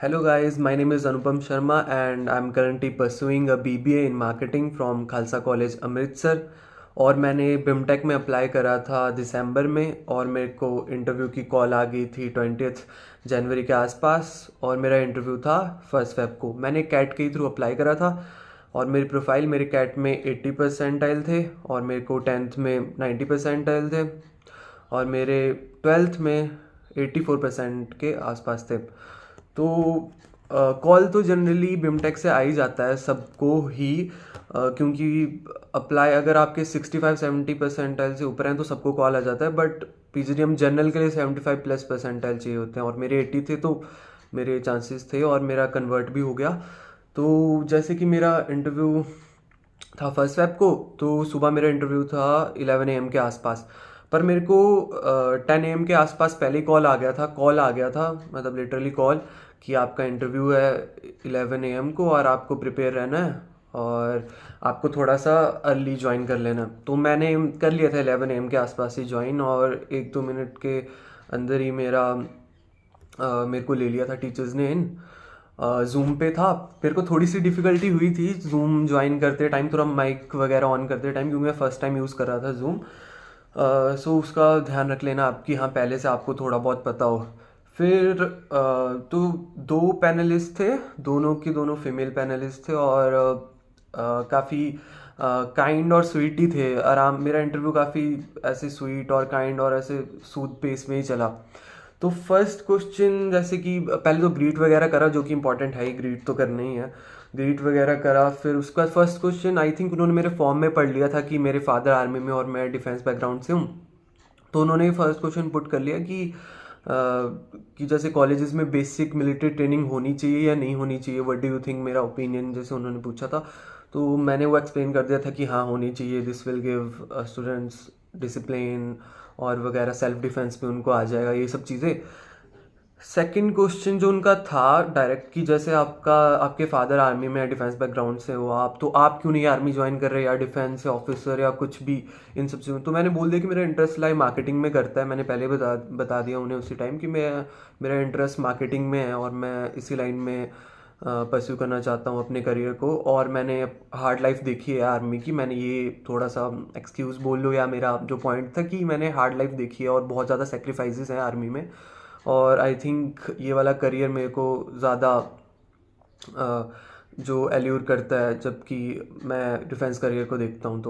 Hello guys, my name is Anupam Sharma and I'm currently pursuing a BBA in marketing from Khalsa college Amritsar. और मैंने बिमटेक में apply करा था दिसंबर में और मेरे को इंटरव्यू की कॉल आ गई थी 20 जनवरी के आसपास। और मेरा इंटरव्यू था 1 फेब को। मैंने कैट के थ्रू अप्लाई करा था और मेरी प्रोफाइल मेरे कैट में 80 परसेंटाइल थे और मेरे को 10th में 90 परसेंटाइल थे और मेरे 12th में 84% के आसपास थे। तो कॉल तो जनरली बिमटेक से आ ही जाता है सबको ही, क्योंकि अप्लाई अगर आपके 65-70 परसेंटाइल से ऊपर हैं तो सबको कॉल आ जाता है। बट पीजीडीएम जनरल के लिए 75+ परसेंटाइल चाहिए होते हैं और मेरे 80 थे तो मेरे चांसेस थे और मेरा कन्वर्ट भी हो गया। तो जैसे कि मेरा इंटरव्यू था 1 फेब को, तो सुबह मेरा इंटरव्यू था 11 AM के आसपास। पर मेरे को 10 AM के आसपास पहले ही कॉल आ गया था, मतलब लिटरली कॉल कि आपका इंटरव्यू है 11 AM को और आपको प्रिपेयर रहना है और आपको थोड़ा सा अर्ली ज्वाइन कर लेना। तो मैंने कर लिया था 11 AM के आसपास ही ज्वाइन और 1-2 मिनट के अंदर ही मेरे को ले लिया था टीचर्स ने इन। जूम पे था। मेरे को थोड़ी सी डिफ़िकल्टी हुई थी जूम ज्वाइन करते टाइम, थोड़ा माइक वगैरह ऑन करते टाइम, क्योंकि मैं फ़र्स्ट टाइम यूज़ कर रहा था जूम। सो उसका ध्यान रख लेना आपकी, हाँ पहले से आपको थोड़ा बहुत पता हो। फिर तो 2 पैनलिस्ट थे, दोनों के दोनों फीमेल पैनलिस्ट थे और काफ़ी काइंड और स्वीट ही थे। आराम, मेरा इंटरव्यू काफ़ी ऐसे स्वीट और काइंड और ऐसे सूद पेस में ही चला। तो फर्स्ट क्वेश्चन जैसे कि पहले तो ग्रीट वगैरह करा, जो कि इंपॉर्टेंट है ही, ग्रीट तो करना ही है। ग्रीट वगैरह करा, फिर उसका फर्स्ट क्वेश्चन आई थिंक उन्होंने मेरे फॉर्म में पढ़ लिया था कि मेरे फादर आर्मी में और मैं डिफेंस बैकग्राउंड से हूँ। तो उन्होंने फर्स्ट क्वेश्चन पुट कर लिया कि जैसे कॉलेजेस में बेसिक मिलिट्री ट्रेनिंग होनी चाहिए या नहीं होनी चाहिए, व्हाट डू यू थिंक, मेरा ओपिनियन जैसे उन्होंने पूछा था। तो मैंने वो एक्सप्लेन कर दिया था कि हाँ होनी चाहिए, this will give students discipline और वगैरह, सेल्फ डिफेंस में उनको आ जाएगा ये सब चीज़ें। सेकंड क्वेश्चन जो उनका था डायरेक्ट कि जैसे आपके फादर आर्मी में या डिफेंस बैकग्राउंड से हो आप, तो आप क्यों नहीं आर्मी ज्वाइन कर रहे या डिफेंस या ऑफिसर या कुछ भी इन सब चीज़ों। तो मैंने बोल दिया कि मेरा इंटरेस्ट लाई मार्केटिंग में करता है। मैंने पहले बता दिया उन्हें उसी टाइम कि मेरा इंटरेस्ट मार्केटिंग में है और मैं इसी लाइन में परस्यू करना चाहता हूँ अपने करियर को। और मैंने हार्ड लाइफ देखी है आर्मी की। मैंने ये थोड़ा सा एक्सक्यूज़ बोल लो या मेरा जो पॉइंट था कि मैंने हार्ड लाइफ देखी है और बहुत ज़्यादा सेक्रीफाइसेस हैं आर्मी में। और आई थिंक ये वाला करियर मेरे को ज़्यादा जो एल्यूर करता है, जबकि मैं डिफेंस करियर को देखता हूँ।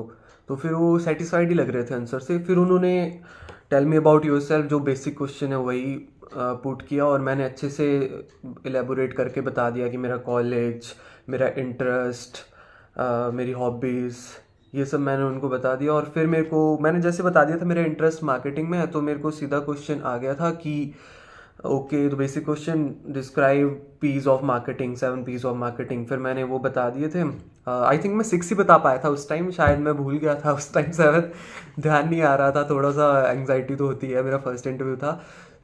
तो फिर वो सेटिस्फाइड ही लग रहे थे आंसर से। फिर उन्होंने tell me about yourself, जो बेसिक क्वेश्चन है वही पुट किया और मैंने अच्छे से एलेबोरेट करके बता दिया कि मेरा कॉलेज, मेरा इंटरेस्ट, मेरी हॉबीज़, ये सब मैंने उनको बता दिया। और फिर मैंने जैसे बता दिया था मेरा इंटरेस्ट मार्केटिंग में है, तो मेरे को सीधा क्वेश्चन आ गया था कि ओके, तो basic question describe P's of marketing, 7 P's of marketing. फिर मैंने वो बता दिए थे। आई थिंक मैं 6 ही बता पाया था उस टाइम, शायद मैं भूल गया था उस टाइम 7, ध्यान नहीं आ रहा था, थोड़ा सा एंग्जाइटी तो होती है, मेरा फर्स्ट इंटरव्यू था।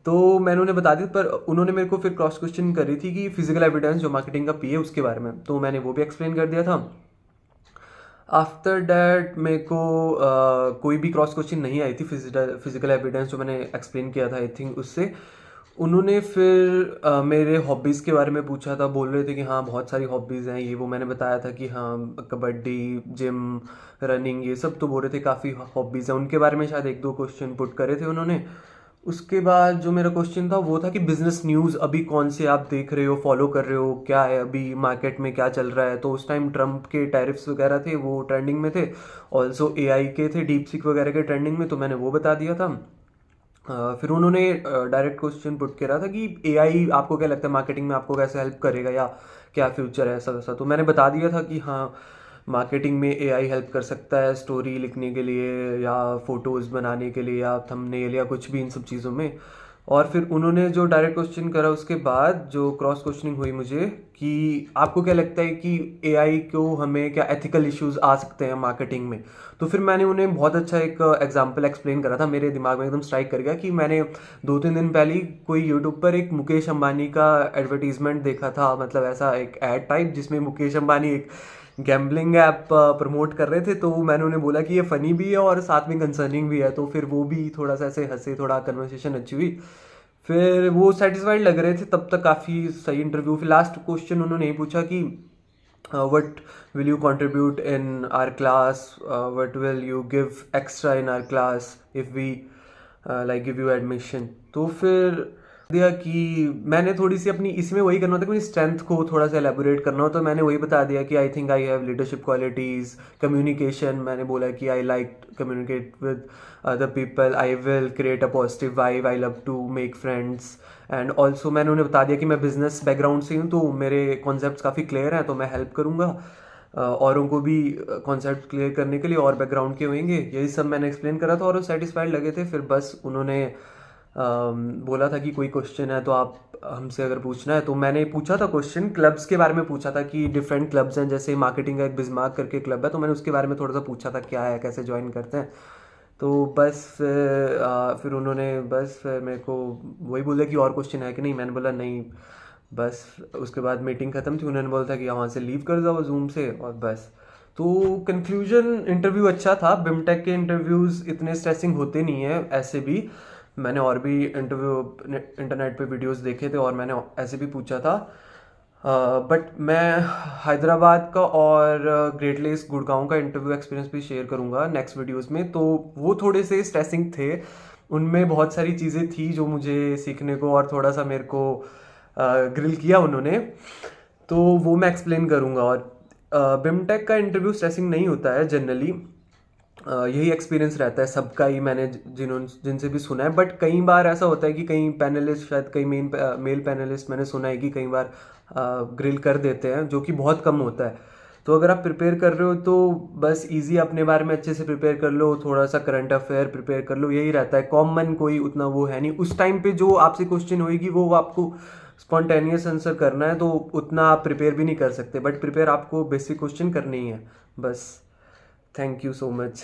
तो मैंने उन्हें बता दिया, पर उन्होंने मेरे को फिर क्रॉस क्वेश्चन करी थी कि फिजिकल एविडेंस जो मार्केटिंग का पी है उसके बारे में, तो मैंने वो भी एक्सप्लेन कर दिया था। आफ्टर डैट मेरे को कोई भी क्रॉस क्वेश्चन नहीं आई थी फिजिकल एविडेंस जो मैंने एक्सप्लेन किया था आई थिंक उससे। उन्होंने फिर मेरे हॉबीज़ के बारे में पूछा था, बोल रहे थे कि हाँ बहुत सारी हॉबीज़ हैं ये वो। मैंने बताया था कि हाँ कबड्डी, जिम, रनिंग, ये सब। तो बोल रहे थे काफ़ी हॉबीज़ हैं, उनके बारे में शायद 1-2 क्वेश्चन पुट करे थे उन्होंने। उसके बाद जो मेरा क्वेश्चन था वो था कि बिजनेस न्यूज़ अभी कौन से आप देख रहे हो, फॉलो कर रहे हो, क्या है अभी मार्केट में क्या चल रहा है। तो उस टाइम ट्रम्प के टैरिफ्स वगैरह थे, वो ट्रेंडिंग में थे। ऑल्सो एआई के थे, डीप सीक वगैरह के ट्रेंडिंग में, तो मैंने वो बता दिया था। फिर उन्होंने डायरेक्ट क्वेश्चन पुट किया था कि एआई आपको क्या लगता है मार्केटिंग में आपको कैसे हेल्प करेगा या क्या फ्यूचर है ऐसा वैसा। तो मैंने बता दिया था कि हाँ मार्केटिंग में एआई हेल्प कर सकता है स्टोरी लिखने के लिए या फोटोज़ बनाने के लिए या थंबनेल या कुछ भी, इन सब चीज़ों में। और फिर उन्होंने जो डायरेक्ट क्वेश्चन करा उसके बाद जो क्रॉस क्वेश्चनिंग हुई मुझे कि आपको क्या लगता है कि एआई को हमें क्या एथिकल इश्यूज आ सकते हैं मार्केटिंग में। तो फिर मैंने उन्हें बहुत अच्छा एक एग्जांपल एक्सप्लेन करा था, मेरे दिमाग में एकदम स्ट्राइक कर गया कि मैंने 2-3 दिन पहले ही कोई यूट्यूब पर एक मुकेश अंबानी का एडवर्टीजमेंट देखा था, मतलब ऐसा एक एड टाइप जिसमें मुकेश अंबानी एक गैम्बलिंग ऐप प्रमोट कर रहे थे। तो मैंने उन्हें बोला कि ये फ़नी भी है और साथ में कंसर्निंग भी है, तो फिर वो भी थोड़ा सा ऐसे हंसे, थोड़ा कन्वर्सेशन अच्छी हुई। फिर वो सेटिस्फाइड लग रहे थे तब तक, काफ़ी सही इंटरव्यू। फिर लास्ट क्वेश्चन उन्होंने यही पूछा कि what will you contribute in our class, what will you give extra in our class if we like give you admission। तो फिर दिया कि मैंने थोड़ी सी अपनी इसमें वही करना था कि मेरी स्ट्रेंथ को थोड़ा सा एलेबोरेट करना हो, तो मैंने वही बता दिया कि I think I have leadership qualities, communication. मैंने बोला कि I like communicate with other people, I will create a positive vibe, I love to make friends. And also मैंने उन्हें बता दिया कि मैं बिजनेस बैकग्राउंड से हूँ, तो मेरे कॉन्सेप्ट काफ़ी क्लियर हैं, तो मैं हेल्प करूँगा औरों को भी कॉन्सेप्ट क्लियर करने के लिए और बैकग्राउंड के होंगे। यही सब मैंने एक्सप्लेन करा था और वो सेटिस्फाइड लगे थे। फिर बस उन्होंने बोला था कि कोई क्वेश्चन है तो आप हमसे अगर पूछना है। तो मैंने पूछा था क्वेश्चन, क्लब्स के बारे में पूछा था कि डिफरेंट क्लब्स हैं, जैसे मार्केटिंग का एक बिजमार्क करके क्लब है, तो मैंने उसके बारे में थोड़ा सा पूछा था क्या है, कैसे ज्वाइन करते हैं। तो बस फिर उन्होंने बस फिर मेरे को वही बोला कि और क्वेश्चन है कि नहीं। मैंने बोला नहीं। बस उसके बाद मीटिंग ख़त्म थी, उन्होंने बोला था कि वहाँ से लीव कर जाओ जूम से, और बस। तो कंक्लूजन, इंटरव्यू अच्छा था। बिमटेक के इंटरव्यूज़ इतने स्ट्रेसिंग होते नहीं है ऐसे भी। मैंने और भी इंटरव्यू इंटरनेट पे वीडियोस देखे थे और मैंने ऐसे भी पूछा था। बट मैं हैदराबाद का और ग्रेट लेक्स गुड़गांव का इंटरव्यू एक्सपीरियंस भी शेयर करूंगा नेक्स्ट वीडियोस में। तो वो थोड़े से स्ट्रेसिंग थे, उनमें बहुत सारी चीज़ें थी जो मुझे सीखने को और थोड़ा सा मेरे को ग्रिल किया उन्होंने, तो वो मैं एक्सप्लेन करूंगा। और बिमटेक का इंटरव्यू स्ट्रेसिंग नहीं होता है जनरली, यही एक्सपीरियंस रहता है सबका ही, मैंने जिनसे भी सुना है। बट कई बार ऐसा होता है कि कई पैनलिस्ट, शायद कई मेल पैनलिस्ट मैंने सुना है कि कई बार ग्रिल कर देते हैं, जो कि बहुत कम होता है। तो अगर आप प्रिपेयर कर रहे हो तो बस इजी अपने बारे में अच्छे से प्रिपेयर कर लो, थोड़ा सा करंट अफेयर प्रिपेयर कर लो, यही रहता है। कॉमन कोई उतना वो है नहीं उस टाइम पे, जो आपसे क्वेश्चन होगी वो आपको स्पॉन्टेनियस आंसर करना है, तो उतना आप प्रिपेयर भी नहीं कर सकते। बट प्रिपेयर आपको बेसिक क्वेश्चन करने ही है बस। Thank you so much.